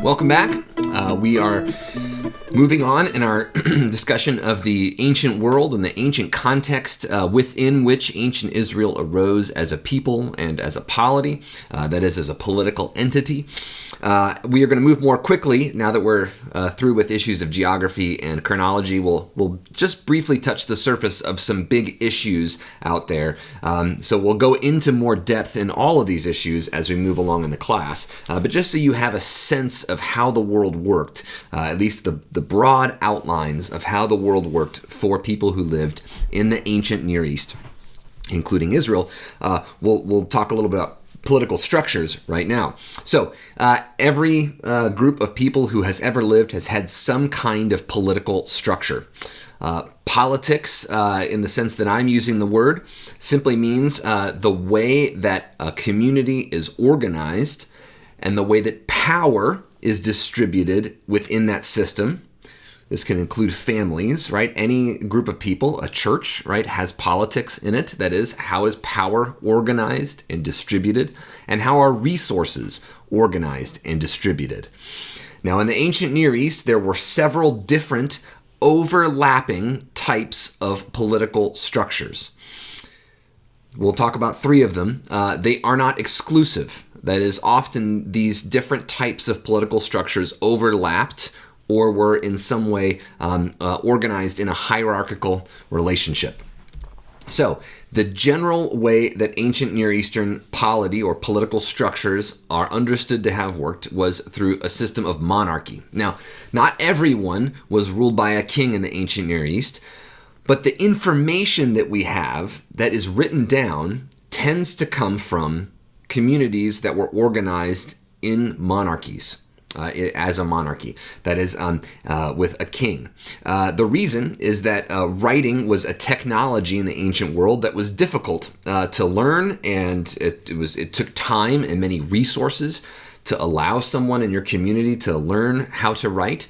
Welcome back. We are moving on in our discussion of the ancient world and the ancient context within which ancient Israel arose as a people and as a polity, that is, as a political entity. We are going to move more quickly now that we're through with issues of geography and chronology. We'll just briefly touch the surface of some big issues out there. So we'll go into more depth in all of these issues as we move along in the class. But just so you have a sense of how the world worked, at least the broad outlines of how the world worked for people who lived in the ancient Near East, including Israel, we'll talk a little bit about political structures right now. So every group of people who has ever lived has had some kind of political structure. Politics, in the sense that I'm using the word, simply means the way that a community is organized and the way that power is distributed within that system. This can include families, right? Any group of people, a church, right, has politics in it. That is, how is power organized and distributed, and how are resources organized and distributed. Now, in the ancient Near East, there were several different overlapping types of political structures. We'll talk about three of them. They are not exclusive. That is, often these different types of political structures overlapped or were in some way organized in a hierarchical relationship. So, the general way that ancient Near Eastern polity or political structures are understood to have worked was through a system of monarchy. Now, not everyone was ruled by a king in the ancient Near East, but the information that we have that is written down tends to come from communities that were organized in monarchies. As a monarchy, that is, with a king. The reason is that writing was a technology in the ancient world that was difficult to learn, and it took time and many resources to allow someone in your community to learn how to write.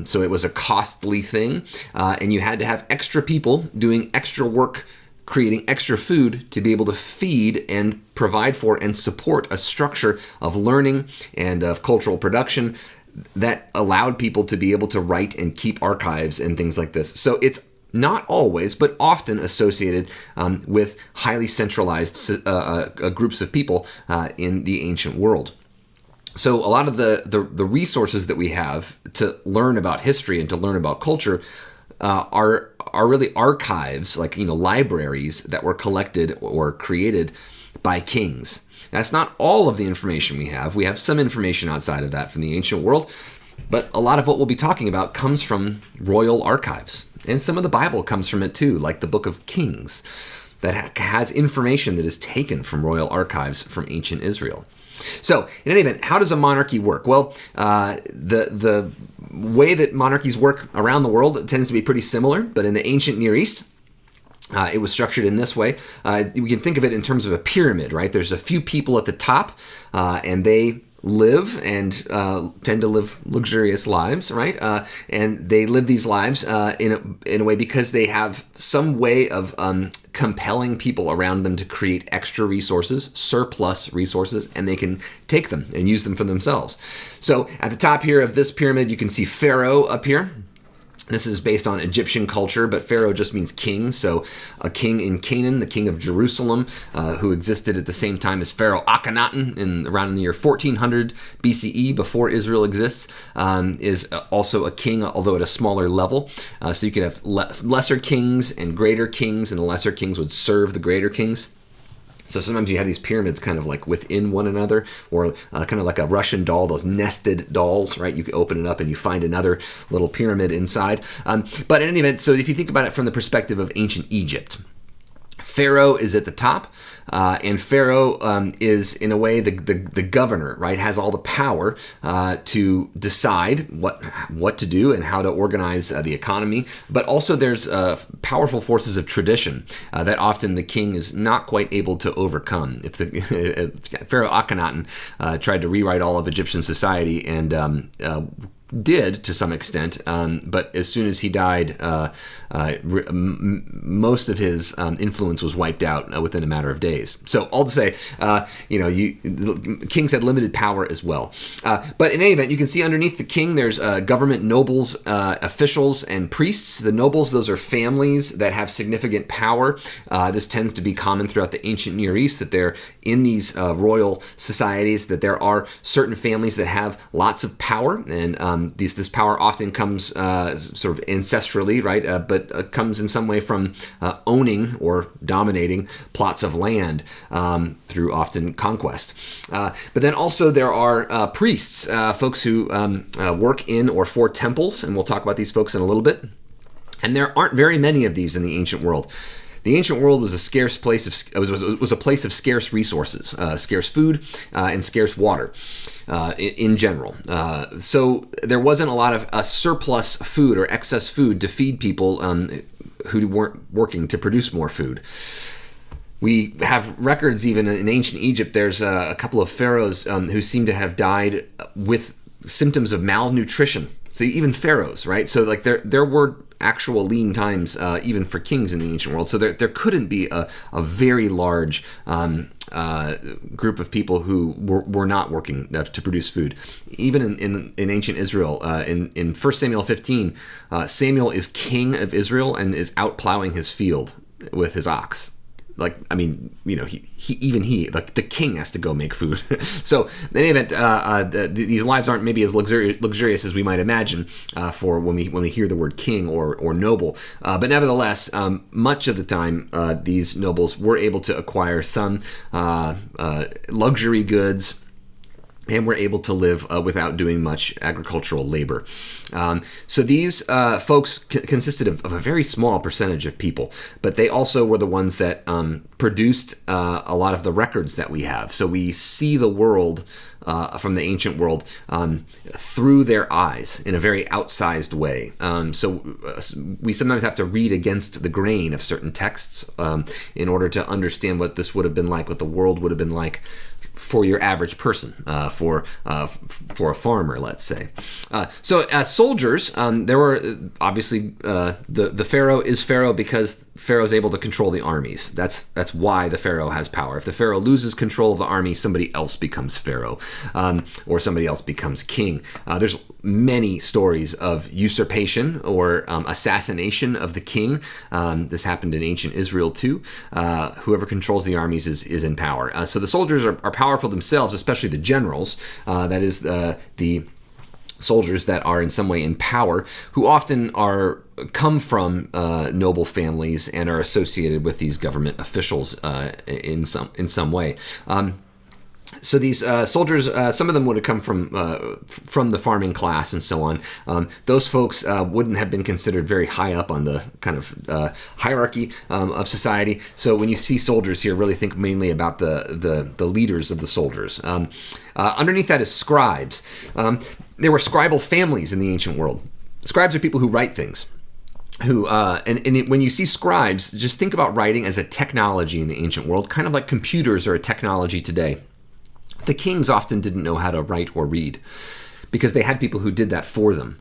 So it was a costly thing, and you had to have extra people doing extra work, creating extra food to be able to feed and provide for and support a structure of learning and of cultural production that allowed people to be able to write and keep archives and things like this. So it's not always, but often associated with highly centralized groups of people in the ancient world. So a lot of the resources that we have to learn about history and to learn about culture are really archives, like, libraries that were collected or created by kings. That's not all of the information we have. We have some information outside of that from the ancient world, but a lot of what we'll be talking about comes from royal archives. And some of the Bible comes from it too, like the Book of Kings, that has information that is taken from royal archives from ancient Israel. So, in any event, how does a monarchy work? Well, the way that monarchies work around the world tends to be pretty similar, but in the ancient Near East, it was structured in this way. We can think of it in terms of a pyramid, right? There's a few people at the top, and they live and tend to live luxurious lives, right? And they live these lives in a way because they have some way of compelling people around them to create extra resources, surplus resources, and they can take them and use them for themselves. So at the top here of this pyramid, you can see Pharaoh up here. This is based on Egyptian culture, but Pharaoh just means king. So a king in Canaan, the king of Jerusalem, who existed at the same time as Pharaoh Akhenaten around the year 1400 BCE, before Israel exists, is also a king, although at a smaller level. So you could have lesser kings and greater kings, and the lesser kings would serve the greater kings. So sometimes you have these pyramids kind of like within one another, or kind of like a Russian doll, those nested dolls, right? You can open it up and you find another little pyramid inside. But in any event, so if you think about it from the perspective of ancient Egypt, Pharaoh is at the top, and Pharaoh is, in a way, the governor, right? Has all the power to decide what to do and how to organize the economy. But also there's powerful forces of tradition that often the king is not quite able to overcome. If Pharaoh Akhenaten tried to rewrite all of Egyptian society and did to some extent, but as soon as he died, most of his influence was wiped out within a matter of days. So all to say, kings had limited power as well. But in any event, you can see underneath the king, there's government, nobles, officials, and priests. The nobles, those are families that have significant power. This tends to be common throughout the ancient Near East, that they're in these royal societies, that there are certain families that have lots of power, and this power often comes sort of ancestrally, right? But comes in some way from owning or dominating plots of land through often conquest. But then also there are priests, folks who work in or for temples, and we'll talk about these folks in a little bit. And there aren't very many of these in the ancient world. The ancient world was a scarce place was a place of scarce resources, scarce food and scarce water in general. So there wasn't a lot of surplus food or excess food to feed people who weren't working to produce more food. We have records even in ancient Egypt. There's a couple of pharaohs who seem to have died with symptoms of malnutrition. So even pharaohs, right? So like there were actual lean times even for kings in the ancient world. So there couldn't be a very large group of people who were not working to produce food. Even in ancient Israel, in 1 Samuel 15, Samuel is king of Israel and is out plowing his field with his ox. Like, I mean, he like the king has to go make food. So in any event, these lives aren't maybe as luxurious as we might imagine for when we hear the word king or noble. But nevertheless, much of the time, these nobles were able to acquire some luxury goods, and were able to live without doing much agricultural labor. So these folks consisted of a very small percentage of people, but they also were the ones that produced a lot of the records that we have. So we see the world from the ancient world through their eyes in a very outsized way. So we sometimes have to read against the grain of certain texts in order to understand what this would have been like, what the world would have been like for your average person, for a farmer, let's say. So as soldiers, there were obviously the pharaoh is pharaoh because pharaoh is able to control the armies. That's why the pharaoh has power. If the pharaoh loses control of the army, somebody else becomes pharaoh, or somebody else becomes king. There's many stories of usurpation or assassination of the king. This happened in ancient Israel too. Whoever controls the armies is in power. So the soldiers are powerful themselves, especially the generals. That is the soldiers that are in some way in power, who often come from noble families and are associated with these government officials in some way. So these soldiers, some of them would have come from the farming class and so on. Those folks wouldn't have been considered very high up on the kind of hierarchy of society. So when you see soldiers here, really think mainly about the leaders of the soldiers. Underneath that is scribes. There were scribal families in the ancient world. Scribes are people who write things. When you see scribes, just think about writing as a technology in the ancient world, kind of like computers are a technology today. The kings often didn't know how to write or read because they had people who did that for them.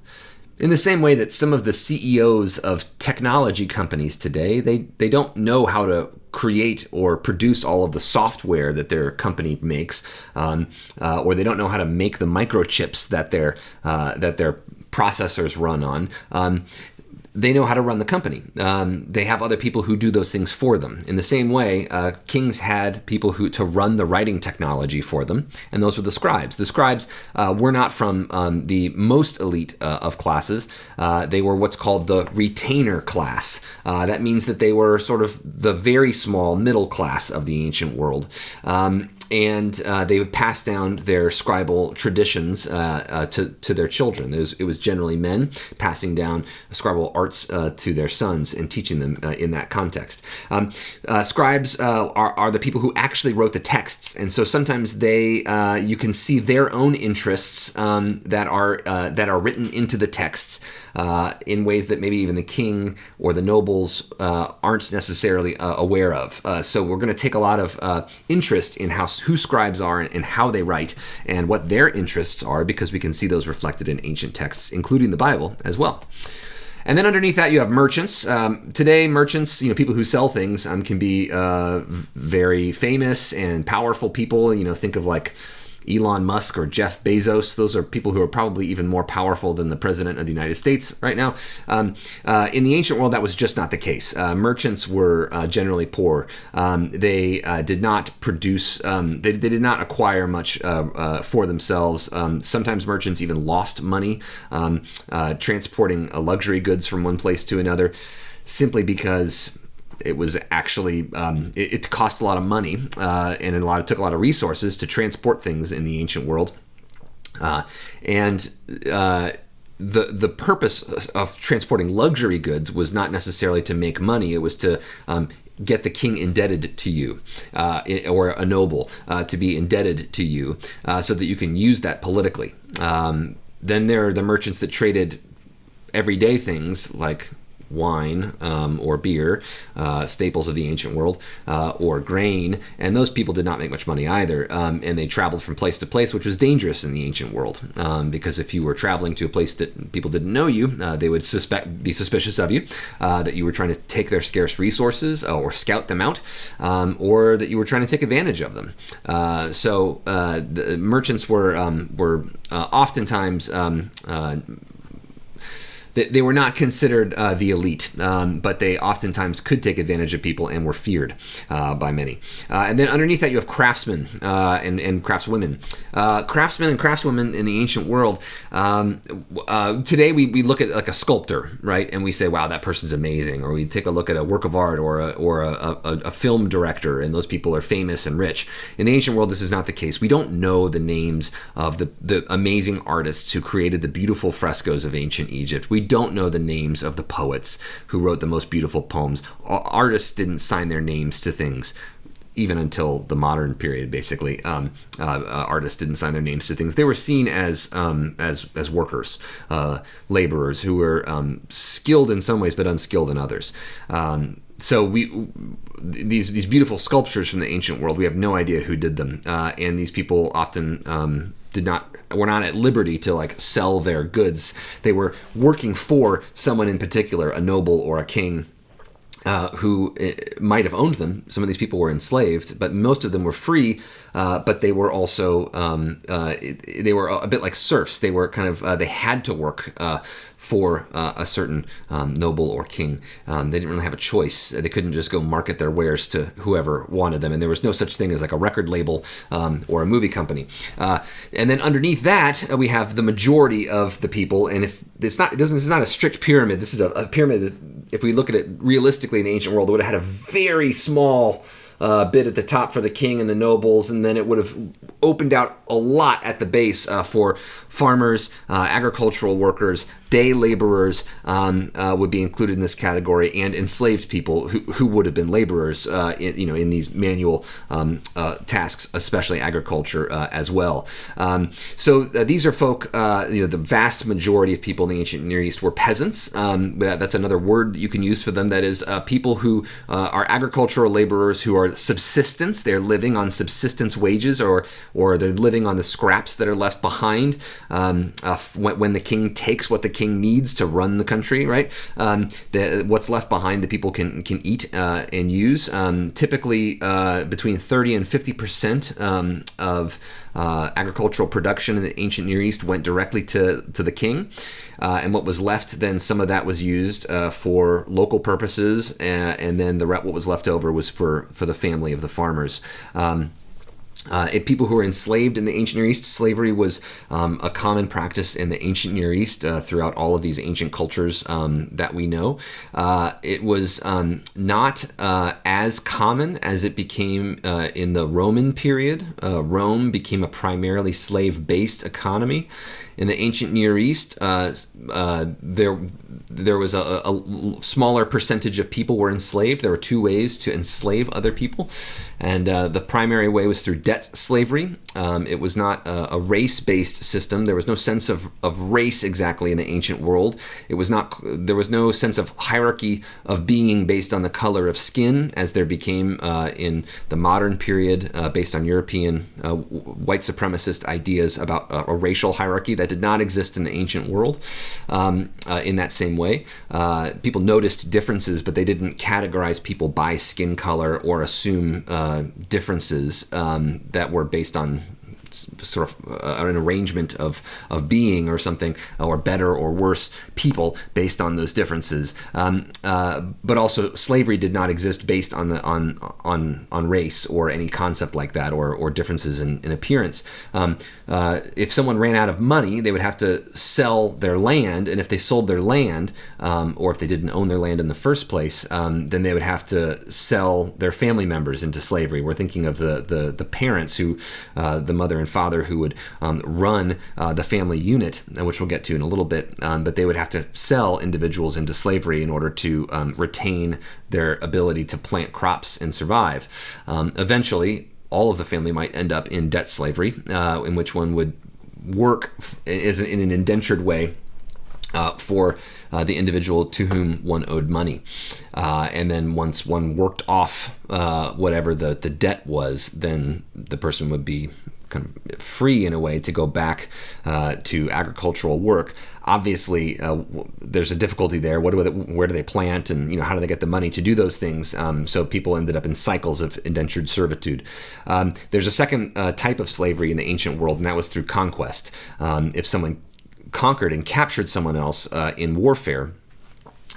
In the same way that some of the CEOs of technology companies today, they don't know how to create or produce all of the software that their company makes, or they don't know how to make the microchips that their processors run on. They know how to run the company. They have other people who do those things for them. In the same way, kings had people to run the writing technology for them, and those were the scribes. The scribes were not from the most elite of classes. They were what's called the retainer class. That means that they were sort of the very small middle class of the ancient world. And they would pass down their scribal traditions to their children. It was generally men passing down scribal arts to their sons and teaching them in that context. Scribes are the people who actually wrote the texts, and so sometimes you can see their own interests that are written into the texts in ways that maybe even the king or the nobles aren't necessarily aware of. So we're going to take a lot of interest in who scribes are and how they write and what their interests are, because we can see those reflected in ancient texts, including the Bible as well. And then underneath that, you have merchants. Today, merchants, people who sell things can be very famous and powerful people. Think of like Elon Musk or Jeff Bezos. Those are people who are probably even more powerful than the president of the United States right now. In the ancient world, that was just not the case. Merchants were generally poor. They did not produce, they did not acquire much for themselves. Sometimes merchants even lost money transporting luxury goods from one place to another, simply because it was actually it cost a lot of money and it took a lot of resources to transport things in the ancient world, and the purpose of transporting luxury goods was not necessarily to make money. It was to get the king indebted to you, or a noble to be indebted to you, so that you can use that politically. Then there are the merchants that traded everyday things like wine or beer, staples of the ancient world, or grain, and those people did not make much money either, and they traveled from place to place, which was dangerous in the ancient world, because if you were traveling to a place that people didn't know you, they would be suspicious of you, that you were trying to take their scarce resources or scout them out, or that you were trying to take advantage of them. So the merchants were oftentimes they were not considered the elite, but they oftentimes could take advantage of people and were feared by many. And then underneath that, you have craftsmen and craftswomen. Craftsmen and craftswomen in the ancient world. Today, we look at like a sculptor, right, and we say, "Wow, that person's amazing." Or we take a look at a work of art or a film director, and those people are famous and rich. In the ancient world, this is not the case. We don't know the names of the amazing artists who created the beautiful frescoes of ancient Egypt. We don't know the names of the poets who wrote the most beautiful poems. Artists didn't sign their names to things even until the modern period, basically. Artists didn't sign their names to things. They were seen as workers, laborers who were skilled in some ways but unskilled in others. So these beautiful sculptures from the ancient world, we have no idea who did them, and these people often were not at liberty to like sell their goods. They were working for someone in particular, a noble or a king, who might have owned them. Some of these people were enslaved, but most of them were free. But they were also they were a bit like serfs. They were kind of they had to work for a certain noble or king. They didn't really have a choice. They couldn't just go market their wares to whoever wanted them, and there was no such thing as like a record label or a movie company. And then underneath that, we have the majority of the people. And if it's not a strict pyramid. This is a pyramid that, if we look at it realistically in the ancient world, it would have had a very small bit at the top for the king and the nobles, and then it would have opened out a lot at the base for farmers, agricultural workers, day laborers would be included in this category, and enslaved people who would have been laborers, in these manual tasks, especially agriculture as well. So these are folk. The vast majority of people in the ancient Near East were peasants. That's another word that you can use for them. That is people who are agricultural laborers who are subsistence. They're living on subsistence wages, or they're living on the scraps that are left behind when the king takes what the king needs to run the country, right? What's left behind, the people can eat and use. Typically, between 30 and 50% of agricultural production in the ancient Near East went directly to the king, and what was left, then some of that was used for local purposes, and then what was left over was for the family of the farmers. People who were enslaved in the ancient Near East, slavery was a common practice in the ancient Near East throughout all of these ancient cultures that we know. It was not as common as it became in the Roman period. Rome became a primarily slave-based economy. In the ancient Near East, there was a smaller percentage of people were enslaved. There were two ways to enslave other people, and the primary way was through debt slavery, It was not a race-based system. There was no sense of race exactly in the ancient world. There was no sense of hierarchy of being based on the color of skin, as there became in the modern period based on European white supremacist ideas about a racial hierarchy that did not exist in the ancient world in that same way. People noticed differences, but they didn't categorize people by skin color or assume differences that were based on sort of an arrangement of being or something, or better or worse people based on those differences. But also, slavery did not exist based on race or any concept like that, or differences in appearance. If someone ran out of money, they would have to sell their land, and if they sold their land, or if they didn't own their land in the first place, then they would have to sell their family members into slavery. We're thinking of the parents who, the mother and father who would run the family unit, which we'll get to in a little bit, but they would have to sell individuals into slavery in order to retain their ability to plant crops and survive. Eventually, all of the family might end up in debt slavery, in which one would work in an indentured way for the individual to whom one owed money. And then once one worked off whatever the debt was, then the person would be kind of free in a way to go back to agricultural work. Obviously, there's a difficulty there. Where do they plant, and how do they get the money to do those things? So people ended up in cycles of indentured servitude. There's a second type of slavery in the ancient world, and that was through conquest. If someone conquered and captured someone else in warfare,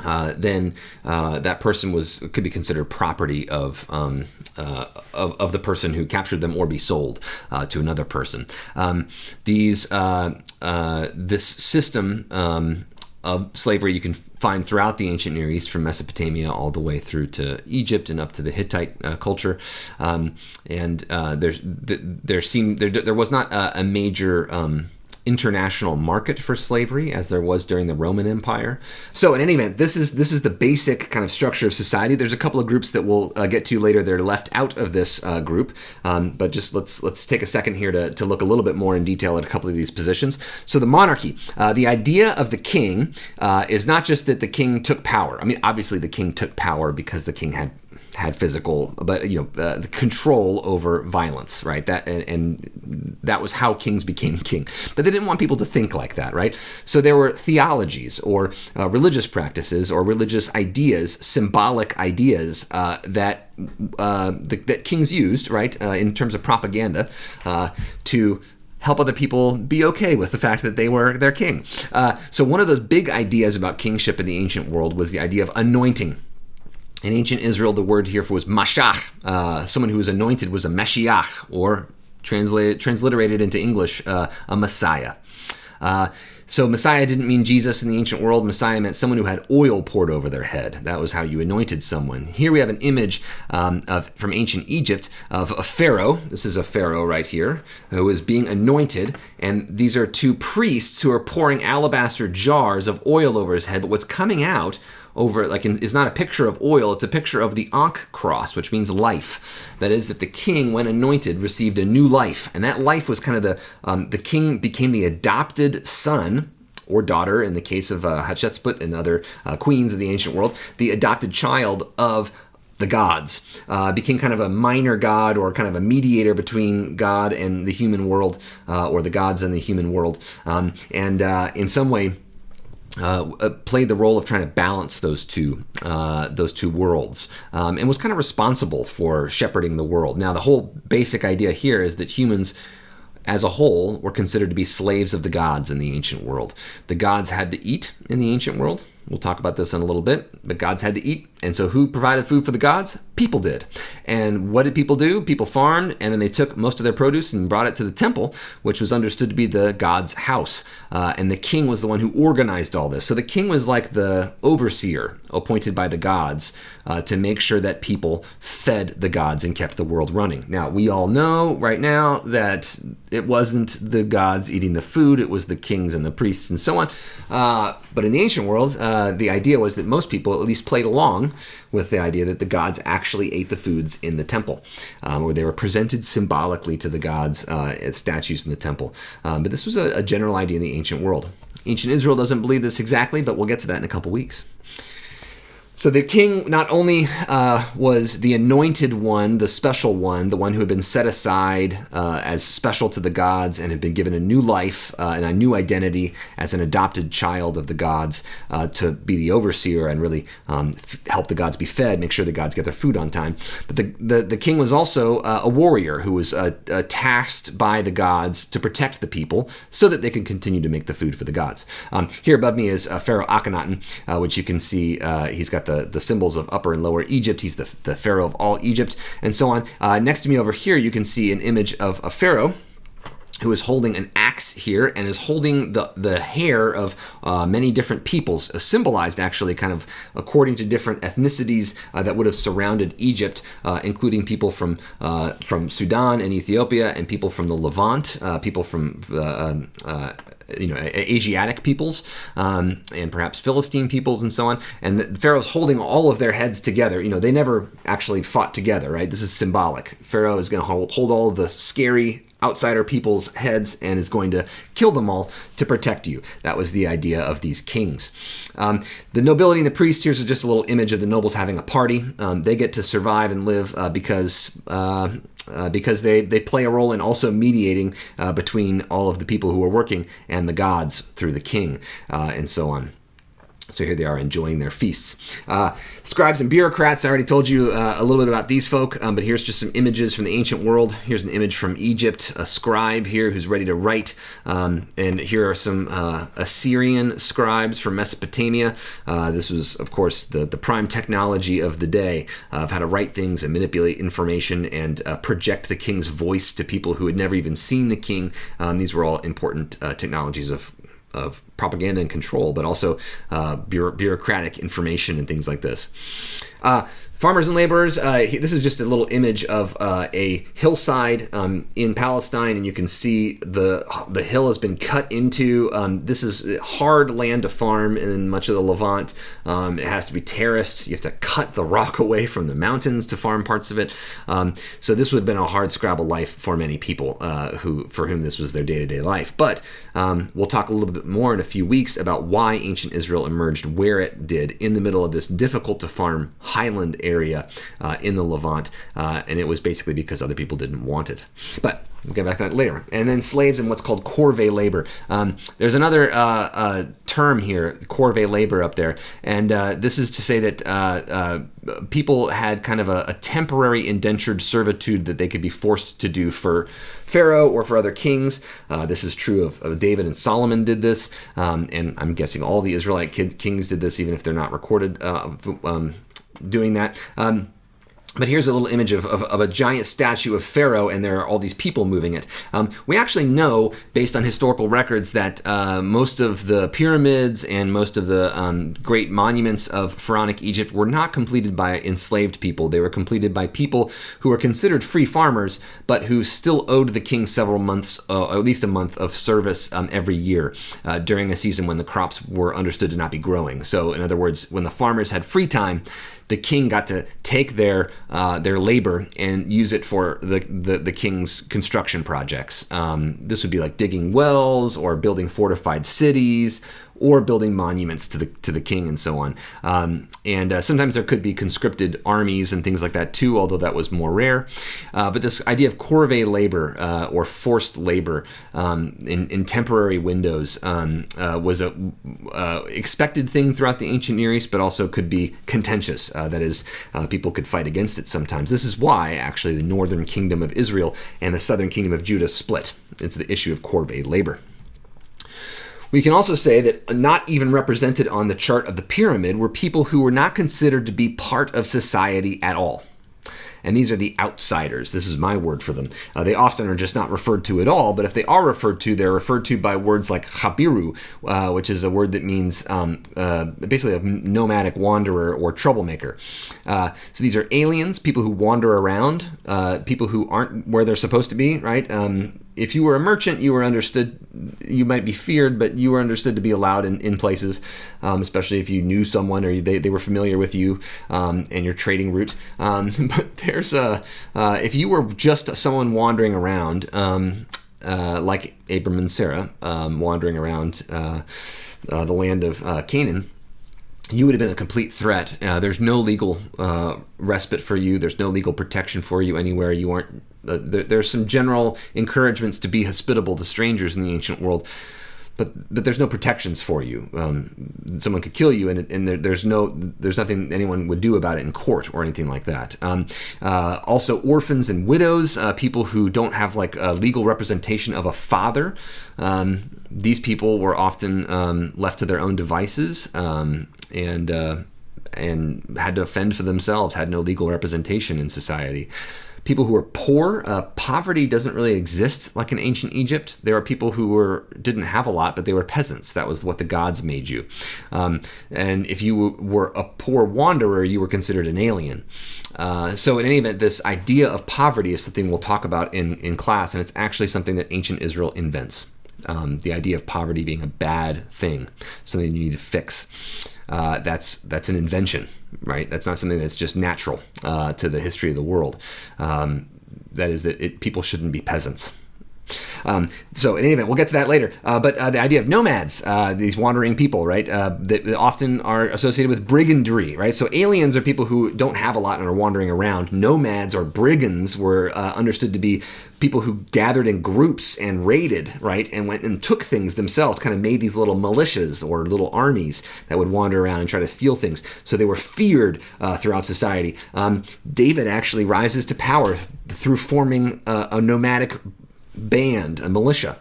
then that person could be considered property of the person who captured them, or be sold to another person. This system of slavery you can find throughout the ancient Near East, from Mesopotamia all the way through to Egypt and up to the Hittite culture. There was not a major international market for slavery as there was during the Roman Empire. So in any event, this is the basic kind of structure of society. There's a couple of groups that we'll get to later that are left out of this group, but just let's take a second here to look a little bit more in detail at a couple of these positions. So the monarchy, the idea of the king is not just that the king took power. I mean, obviously the king took power because the king had physical, but the control over violence, right? And that was how kings became king. But they didn't want people to think like that, right? So there were theologies or religious practices or religious ideas, symbolic ideas that kings used, right, in terms of propaganda, to help other people be okay with the fact that they were their king. So one of those big ideas about kingship in the ancient world was the idea of anointing. In ancient Israel, the word here was mashach. Someone who was anointed was a Mashiach, or transliterated into English, a Messiah. So Messiah didn't mean Jesus in the ancient world. Messiah meant someone who had oil poured over their head. That was how you anointed someone. Here we have an image from ancient Egypt of a pharaoh. This is a pharaoh right here who is being anointed. And these are two priests who are pouring alabaster jars of oil over his head. But what's coming out is not a picture of oil, it's a picture of the Ankh cross, which means life. That is, that the king, when anointed, received a new life. And that life was kind of the king became the adopted son, or daughter, in the case of Hatshepsut and other queens of the ancient world, the adopted child of the gods, became kind of a minor god, or kind of a mediator between God and the human world, or the gods and the human world. And in some way, played the role of trying to balance those two worlds, and was kind of responsible for shepherding the world. Now, the whole basic idea here is that humans, as a whole, were considered to be slaves of the gods in the ancient world. The gods had to eat in the ancient world. We'll talk about this in a little bit, but gods had to eat. And so who provided food for the gods? People did. And what did people do? People farmed, and then they took most of their produce and brought it to the temple, which was understood to be the god's house. And the king was the one who organized all this. So the king was like the overseer appointed by the gods to make sure that people fed the gods and kept the world running. Now, we all know right now that it wasn't the gods eating the food, it was the kings and the priests and so on. But in the ancient world, the idea was that most people at least played along with the idea that the gods actually ate the foods in the temple, or they were presented symbolically to the gods as statues in the temple. But this was a general idea in the ancient world. Ancient Israel doesn't believe this exactly, but we'll get to that in a couple weeks. So the king not only was the anointed one, the special one, the one who had been set aside as special to the gods and had been given a new life and a new identity as an adopted child of the gods to be the overseer and really help the gods be fed, make sure the gods get their food on time. But the king was also a warrior who was tasked by the gods to protect the people so that they could continue to make the food for the gods. Here above me is Pharaoh Akhenaten, which you can see he's got the symbols of Upper and Lower Egypt. He's the pharaoh of all Egypt, and so on. Next to me over here, you can see an image of a pharaoh who is holding an axe here and is holding the hair of many different peoples, symbolized actually kind of according to different ethnicities that would have surrounded Egypt, including people from Sudan and Ethiopia, and people from the Levant, people from Asiatic peoples, and perhaps Philistine peoples and so on. And the Pharaoh's holding all of their heads together. They never actually fought together, right? This is symbolic. Pharaoh is going to hold all of the scary outsider people's heads and is going to kill them all to protect you. That was the idea of these kings. The nobility and the priests, here's just a little image of the nobles having a party. They get to survive and live because they play a role in also mediating between all of the people who are working and the gods through the king, and so on. So here they are enjoying their feasts. Scribes and bureaucrats, I already told you a little bit about these folk, but here's just some images from the ancient world. Here's an image from Egypt, a scribe here who's ready to write. And here are some Assyrian scribes from Mesopotamia. This was, of course, the prime technology of the day of how to write things and manipulate information and project the king's voice to people who had never even seen the king. These were all important technologies of propaganda and control, but also bureaucratic information and things like this. Farmers and laborers, this is just a little image of a hillside in Palestine, and you can see the hill has been cut into. This is hard land to farm in much of the Levant. It has to be terraced. You have to cut the rock away from the mountains to farm parts of it. So this would have been a hard scrabble life for many people for whom this was their day-to-day life. But we'll talk a little bit more in a few weeks about why ancient Israel emerged where it did in the middle of this difficult to farm highland area in the Levant, and it was basically because other people didn't want it. But we'll get back to that later. And then slaves and what's called Corvae Labor. There's another term here, Corvae Labor up there, and this is to say that people had kind of a temporary indentured servitude that they could be forced to do for Pharaoh or for other kings. This is true of David and Solomon did this, and I'm guessing all the Israelite kings did this, even if they're not recorded doing that. But here's a little image of a giant statue of Pharaoh, and there are all these people moving it. We actually know, based on historical records, that most of the pyramids and most of the great monuments of pharaonic Egypt were not completed by enslaved people. They were completed by people who were considered free farmers, but who still owed the king several months, or at least a month of service every year during a season when the crops were understood to not be growing. So, in other words, when the farmers had free time, the king got to take their labor and use it for the king's construction projects. This would be like digging wells or building fortified cities or building monuments to the king and so on. And sometimes there could be conscripted armies and things like that too, although that was more rare. But this idea of corvée labor or forced labor in temporary windows was a expected thing throughout the ancient Near East, but also could be contentious. That is, people could fight against it sometimes. This is why, actually, the northern kingdom of Israel and the southern kingdom of Judah split. It's the issue of corvée labor. We can also say that not even represented on the chart of the pyramid were people who were not considered to be part of society at all. And these are the outsiders. This is my word for them. They often are just not referred to at all, but if they are referred to, they're referred to by words like chabiru, which is a word that means basically a nomadic wanderer or troublemaker. So these are aliens, people who wander around, people who aren't where they're supposed to be, right? if you were a merchant, you were understood. You might be feared, but you were understood to be allowed in places, especially if you knew someone or they were familiar with you and your trading route. But there's if you were just someone wandering around, like Abram and Sarah, wandering around the land of Canaan, you would have been a complete threat. There's no legal respite for you. There's no legal protection for you anywhere. You aren't. There's some general encouragements to be hospitable to strangers in the ancient world, but there's no protections for you. Someone could kill you, and there's nothing anyone would do about it in court or anything like that. Also, orphans and widows, people who don't have like a legal representation of a father. These people were often left to their own devices and had to fend for themselves, had no legal representation in society. People who are poor, poverty doesn't really exist like in ancient Egypt. There are people who didn't have a lot, but they were peasants. That was what the gods made you. And if you were a poor wanderer, you were considered an alien. So in any event, this idea of poverty is something we'll talk about in class, and it's actually something that ancient Israel invents. The idea of poverty being a bad thing, something you need to fix. That's an invention, right? That's not something that's just natural to the history of the world. That is that people shouldn't be peasants. So in any event, we'll get to that later. But the idea of nomads, these wandering people, right, that often are associated with brigandry, right? So aliens are people who don't have a lot and are wandering around. Nomads or brigands were understood to be people who gathered in groups and raided, right, and went and took things themselves, kind of made these little militias or little armies that would wander around and try to steal things. So they were feared throughout society. David actually rises to power through forming a nomadic band, a militia.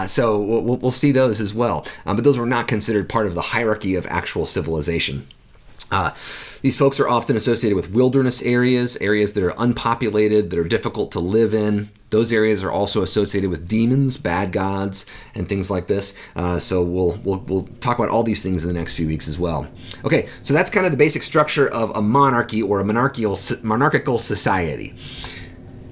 So we'll see those as well. But those were not considered part of the hierarchy of actual civilization. These folks are often associated with wilderness areas that are unpopulated, that are difficult to live in. Those areas are also associated with demons, bad gods, and things like this. So we'll talk about all these things in the next few weeks as well. Okay, so that's kind of the basic structure of a monarchy or a monarchical society.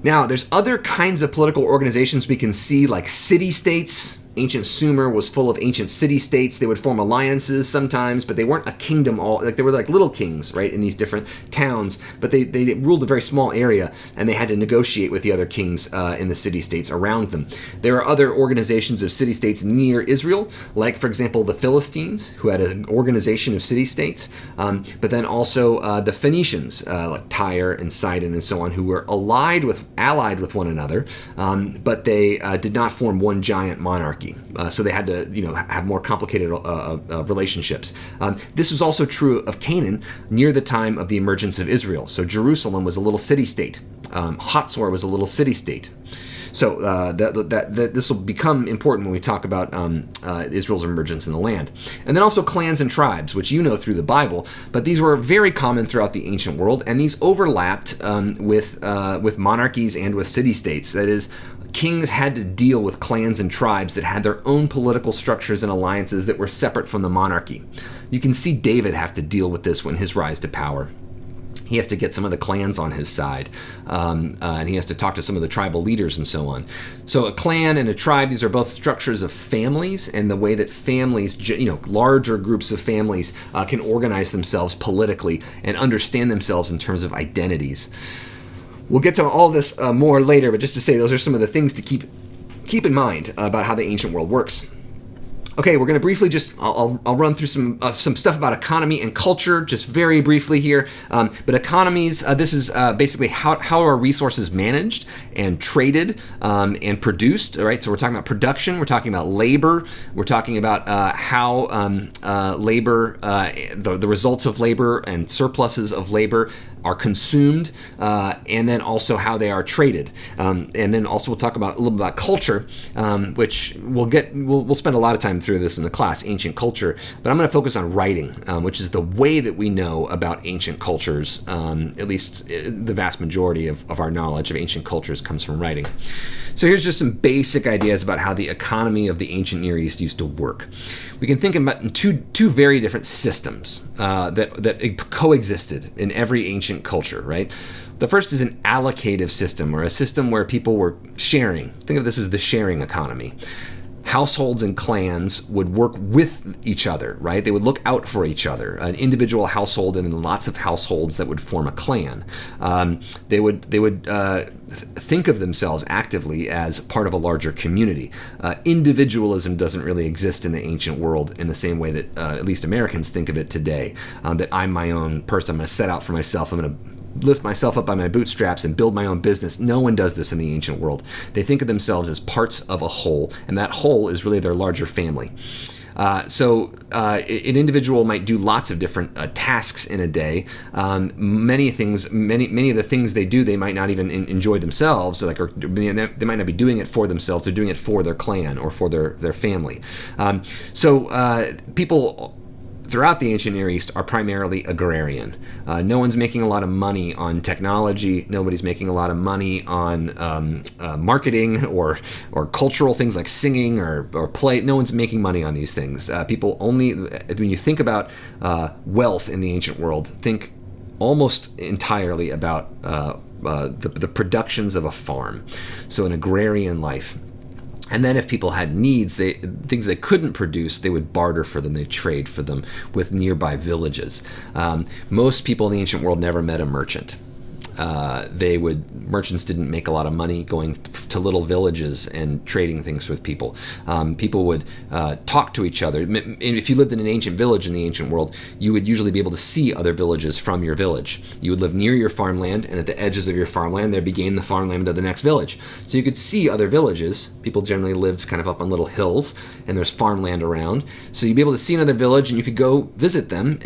Now, there's other kinds of political organizations we can see, like city-states. Ancient Sumer was full of ancient city-states. They would form alliances sometimes, but they weren't a kingdom. They were like little kings, right, in these different towns. But they ruled a very small area, and they had to negotiate with the other kings in the city-states around them. There are other organizations of city-states near Israel, like, for example, the Philistines, who had an organization of city-states. But then also the Phoenicians, like Tyre and Sidon and so on, who were allied with one another, but they did not form one giant monarchy. So they had to, have more complicated relationships. This was also true of Canaan near the time of the emergence of Israel. So Jerusalem was a little city-state. Hatzor was a little city-state. So this will become important when we talk about Israel's emergence in the land. And then also clans and tribes, which you know through the Bible, but these were very common throughout the ancient world, and these overlapped with monarchies and with city-states. That is, kings had to deal with clans and tribes that had their own political structures and alliances that were separate from the monarchy. You can see David have to deal with this when his rise to power. He has to get some of the clans on his side, and he has to talk to some of the tribal leaders and so on. So a clan and a tribe, these are both structures of families, and the way that families, larger groups of families can organize themselves politically and understand themselves in terms of identities. We'll get to all this more later, but just to say those are some of the things to keep in mind about how the ancient world works. Okay, we're going to briefly I'll run through some stuff about economy and culture, just very briefly here. But economies, this is basically how are resources managed and traded and produced, all right? So we're talking about production, we're talking about labor, we're talking about how labor, the results of labor and surpluses of labor are consumed, and then also how they are traded. And then also we'll talk about a little bit about culture, which we'll spend a lot of time through this in the class, ancient culture, but I'm going to focus on writing, which is the way that we know about ancient cultures. At least the vast majority of our knowledge of ancient cultures comes from writing. So here's just some basic ideas about how the economy of the ancient Near East used to work. We can think about two very different systems that coexisted in every ancient culture, right? The first is an allocative system, or a system where people were sharing. Think of this as the sharing economy. Households and clans would work with each other, right? They would look out for each other. An individual household and then lots of households that would form a clan. They would think of themselves actively as part of a larger community. Individualism doesn't really exist in the ancient world in the same way that at least Americans think of it today. That I'm my own person. I'm going to set out for myself. I'm going to lift myself up by my bootstraps and build my own business. No one does this in the ancient world. They think of themselves as parts of a whole, and that whole is really their larger family. So an individual might do lots of different tasks in a day. Many of the things they do, they might not even enjoy themselves. They might not be doing it for themselves. They're doing it for their clan or for their family. People throughout the ancient Near East are primarily agrarian. No one's making a lot of money on technology. Nobody's making a lot of money on marketing or cultural things like singing or play. No one's making money on these things. People only, when you think about wealth in the ancient world, think almost entirely about the productions of a farm. So an agrarian life. And then if people had needs, things they couldn't produce, they would barter for them, they'd trade for them with nearby villages. Most people in the ancient world never met a merchant. Merchants didn't make a lot of money going to little villages and trading things with people. People would talk to each other. If you lived in an ancient village in the ancient world, you would usually be able to see other villages from your village. You would live near your farmland, and at the edges of your farmland, there began the farmland of the next village. So you could see other villages. People generally lived kind of up on little hills, and there's farmland around. So you'd be able to see another village, and you could go visit them,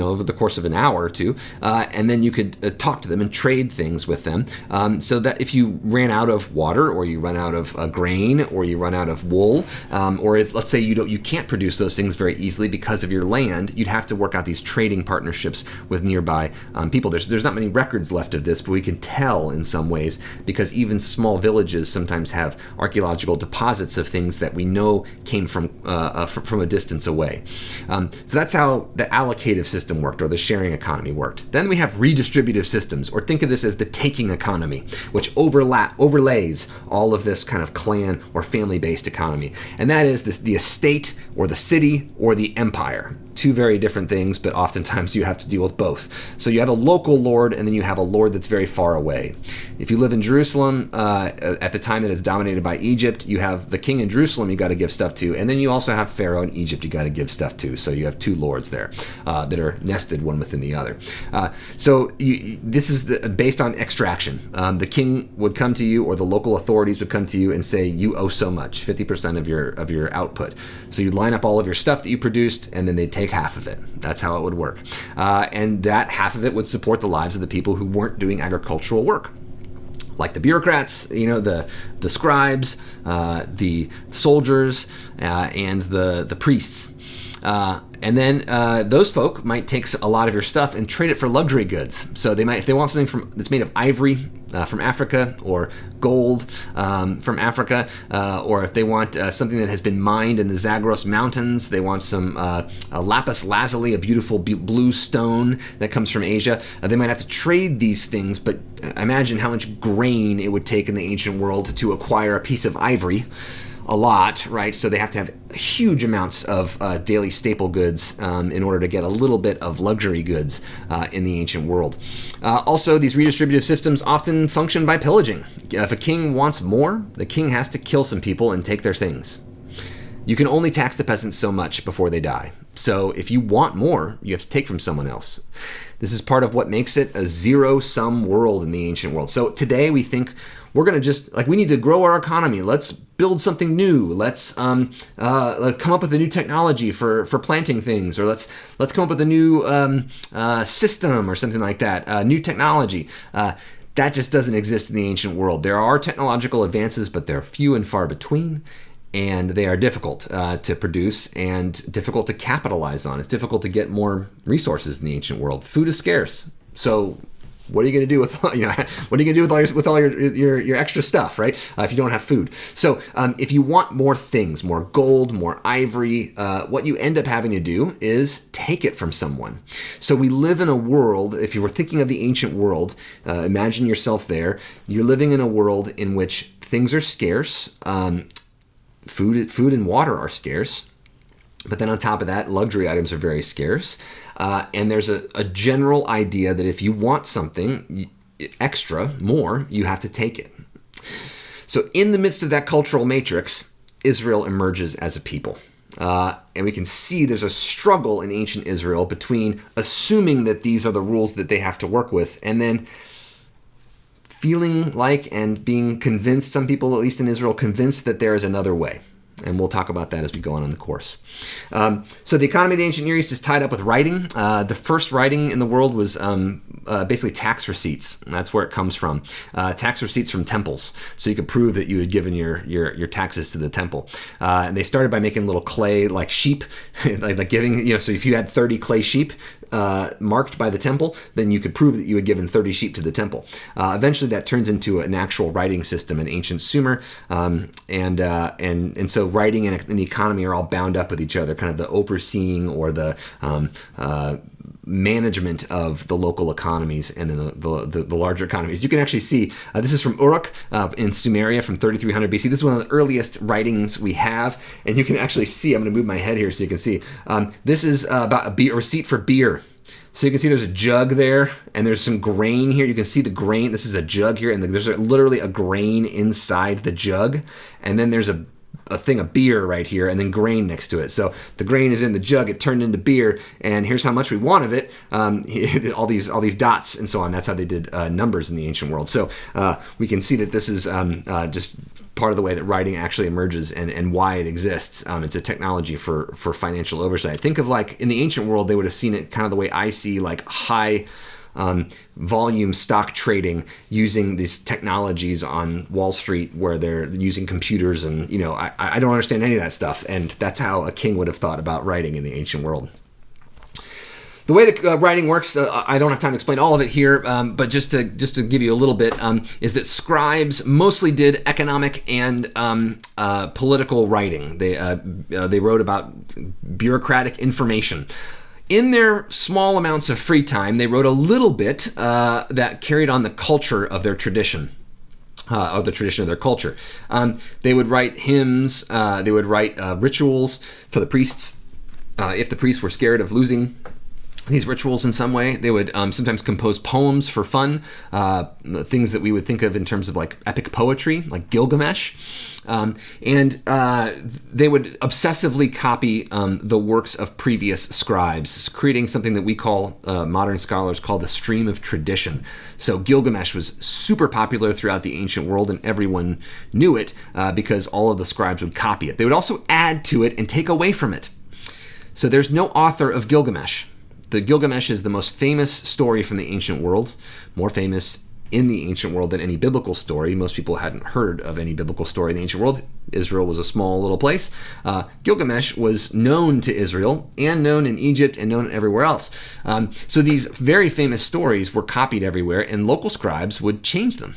over the course of an hour or two, and then you could talk to them and trade things with them, so that if you ran out of water, or you run out of grain, or you run out of wool, or if, let's say, you can't produce those things very easily because of your land, you'd have to work out these trading partnerships with nearby people. There's not many records left of this, but we can tell in some ways because even small villages sometimes have archaeological deposits of things that we know came from a distance away. So that's how the allocative system worked, or the sharing economy worked. Then we have redistributive systems, or think of this as the taking economy, which overlays all of this kind of clan or family-based economy. And that is the estate, or the city, or the empire. Two very different things, but oftentimes you have to deal with both. So you have a local lord, and then you have a lord that's very far away. If you live in Jerusalem, at the time that it's dominated by Egypt, you have the king in Jerusalem you got to give stuff to, and then you also have Pharaoh in Egypt you got to give stuff to. So you have two lords there that are nested one within the other. This is based on extraction. The king would come to you, or the local authorities would come to you and say, you owe so much, 50% of your output. So you'd line up all of your stuff that you produced, and then they'd take half of it. That's how it would work. And that half of it would support the lives of the people who weren't doing agricultural work, like the bureaucrats, the scribes, the soldiers, and the priests. And then those folk might take a lot of your stuff and trade it for luxury goods. So they might, if they want something that's made of ivory from Africa, or gold from Africa, or if they want something that has been mined in the Zagros Mountains, they want some lapis lazuli, a beautiful blue stone that comes from Asia. They might have to trade these things, but imagine how much grain it would take in the ancient world to acquire a piece of ivory. A lot, right? So they have to have huge amounts of daily staple goods in order to get a little bit of luxury goods in the ancient world. Also, these redistributive systems often function by pillaging. If a king wants more, the king has to kill some people and take their things. You can only tax the peasants so much before they die. So if you want more, you have to take from someone else. This is part of what makes it a zero-sum world in the ancient world. So today we think we're going to just, we need to grow our economy. Let's build something new. Let's come up with a new technology for planting things, or let's come up with a new system or something like that, new technology. That just doesn't exist in the ancient world. There are technological advances, but they're few and far between. and they are difficult to produce and difficult to capitalize on. It's difficult to get more resources in the ancient world. Food is scarce, so what are you going to do with what are you going to do with all your extra stuff, right? If you don't have food. So if you want more things, more gold, more ivory, what you end up having to do is take it from someone. So we live in a world, if you were thinking of the ancient world, imagine yourself there. You're living in a world in which things are scarce, food and water are scarce. But then on top of that, luxury items are very scarce. And there's a general idea that if you want something extra, more, you have to take it. So in the midst of that cultural matrix, Israel emerges as a people. And we can see there's a struggle in ancient Israel between assuming that these are the rules that they have to work with and then feeling like and being convinced, some people, at least in Israel, convinced that there is another way. And we'll talk about that as we go on in the course. So the economy of the ancient Near East is tied up with writing. The first writing in the world was basically tax receipts. That's where it comes from. Tax receipts from temples. So you could prove that you had given your taxes to the temple. And they started by making little clay like sheep, like giving, so if you had 30 clay sheep marked by the temple, then you could prove that you had given 30 sheep to the temple. Eventually that turns into an actual writing system in ancient Sumer. And so writing and the economy are all bound up with each other, kind of the overseeing or the management of the local economies and then the larger economies. You can actually see, this is from Uruk in Sumeria from 3300 BC. This is one of the earliest writings we have, and you can actually see, I'm going to move my head here so you can see, this is about a receipt for beer. So you can see there's a jug there, and there's some grain here. You can see the grain. This is a jug here, and there's literally a grain inside the jug, and then there's a thing of beer right here, and then grain next to it. So the grain is in the jug, it turned into beer, and here's how much we want of it. All these dots and so on. That's how they did numbers in the ancient world. So we can see that this is just part of the way that writing actually emerges and why it exists. It's a technology for financial oversight. Think of like in the ancient world, they would have seen it kind of the way I see like high volume stock trading using these technologies on Wall Street where they're using computers and, I don't understand any of that stuff. And that's how a king would have thought about writing in the ancient world. The way that writing works, I don't have time to explain all of it here, but just to give you a little bit, is that scribes mostly did economic and political writing. They wrote about bureaucratic information. In their small amounts of free time, they wrote a little bit that carried on the culture of their tradition. Of the tradition of their culture. They would write hymns, they would write rituals for the priests. If the priests were scared of losing these rituals in some way, they would sometimes compose poems for fun, things that we would think of in terms of like epic poetry, like Gilgamesh. And they would obsessively copy the works of previous scribes, creating something that we call, modern scholars call the stream of tradition. So Gilgamesh was super popular throughout the ancient world, and everyone knew it because all of the scribes would copy it. They would also add to it and take away from it. So there's no author of Gilgamesh. The Gilgamesh is the most famous story from the ancient world, more famous in the ancient world than any biblical story. Most people hadn't heard of any biblical story in the ancient world. Israel was a small little place. Gilgamesh was known to Israel and known in Egypt and known everywhere else. So these very famous stories were copied everywhere, and local scribes would change them.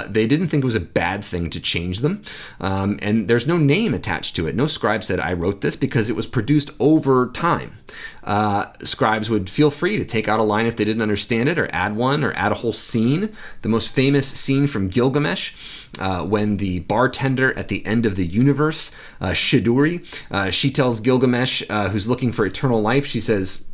They didn't think it was a bad thing to change them. And there's no name attached to it. No scribe said, I wrote this, because it was produced over time. Scribes would feel free to take out a line if they didn't understand it, or add one, or add a whole scene. The most famous scene from Gilgamesh, when the bartender at the end of the universe, Shiduri, she tells Gilgamesh, who's looking for eternal life, she says,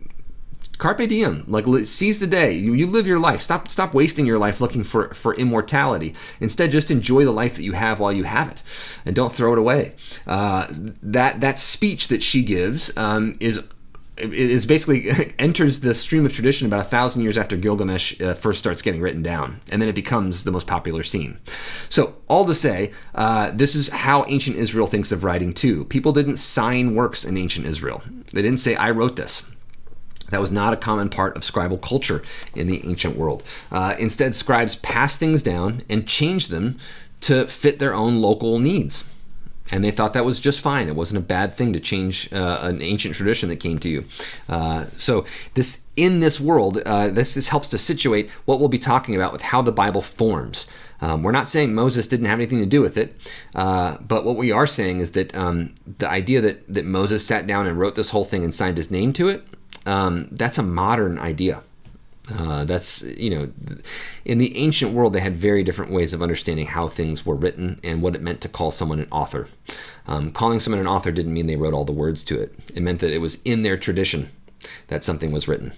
Carpe diem, like seize the day. You live your life. Stop wasting your life looking for immortality. Instead, just enjoy the life that you have while you have it, and don't throw it away. That speech that she gives is basically enters the stream of tradition about 1,000 years after Gilgamesh first starts getting written down, and then it becomes the most popular scene. So all to say, this is how ancient Israel thinks of writing too. People didn't sign works in ancient Israel. They didn't say, I wrote this. That was not a common part of scribal culture in the ancient world. Instead, scribes passed things down and changed them to fit their own local needs. And they thought that was just fine. It wasn't a bad thing to change an ancient tradition that came to you. So in this world, this helps to situate what we'll be talking about with how the Bible forms. We're not saying Moses didn't have anything to do with it, but what we are saying is that the idea that Moses sat down and wrote this whole thing and signed his name to it, that's a modern idea. In the ancient world, they had very different ways of understanding how things were written and what it meant to call someone an author. Calling someone an author didn't mean they wrote all the words to it. It meant that it was in their tradition that something was written.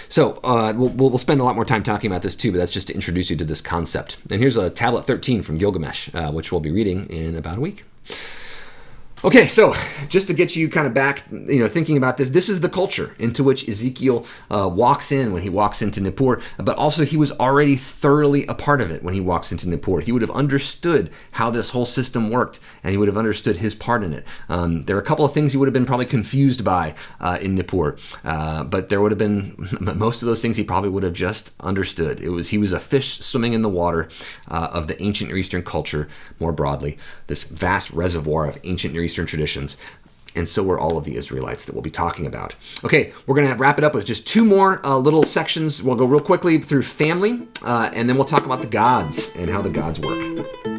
So we'll spend a lot more time talking about this too, but that's just to introduce you to this concept. And here's a tablet 13 from Gilgamesh, which we'll be reading in about a week. Okay, so just to get you kind of back, thinking about this is the culture into which Ezekiel walks in when he walks into Nippur, but also he was already thoroughly a part of it when he walks into Nippur. He would have understood how this whole system worked, and he would have understood his part in it. There are a couple of things he would have been probably confused by in Nippur, but there would have been, most of those things he probably would have just understood. He was a fish swimming in the water of the ancient Near Eastern culture more broadly, this vast reservoir of ancient Near Eastern traditions, and so were all of the Israelites that we'll be talking about. Okay, we're going to wrap it up with just two more little sections. We'll go real quickly through family, and then we'll talk about the gods and how the gods work.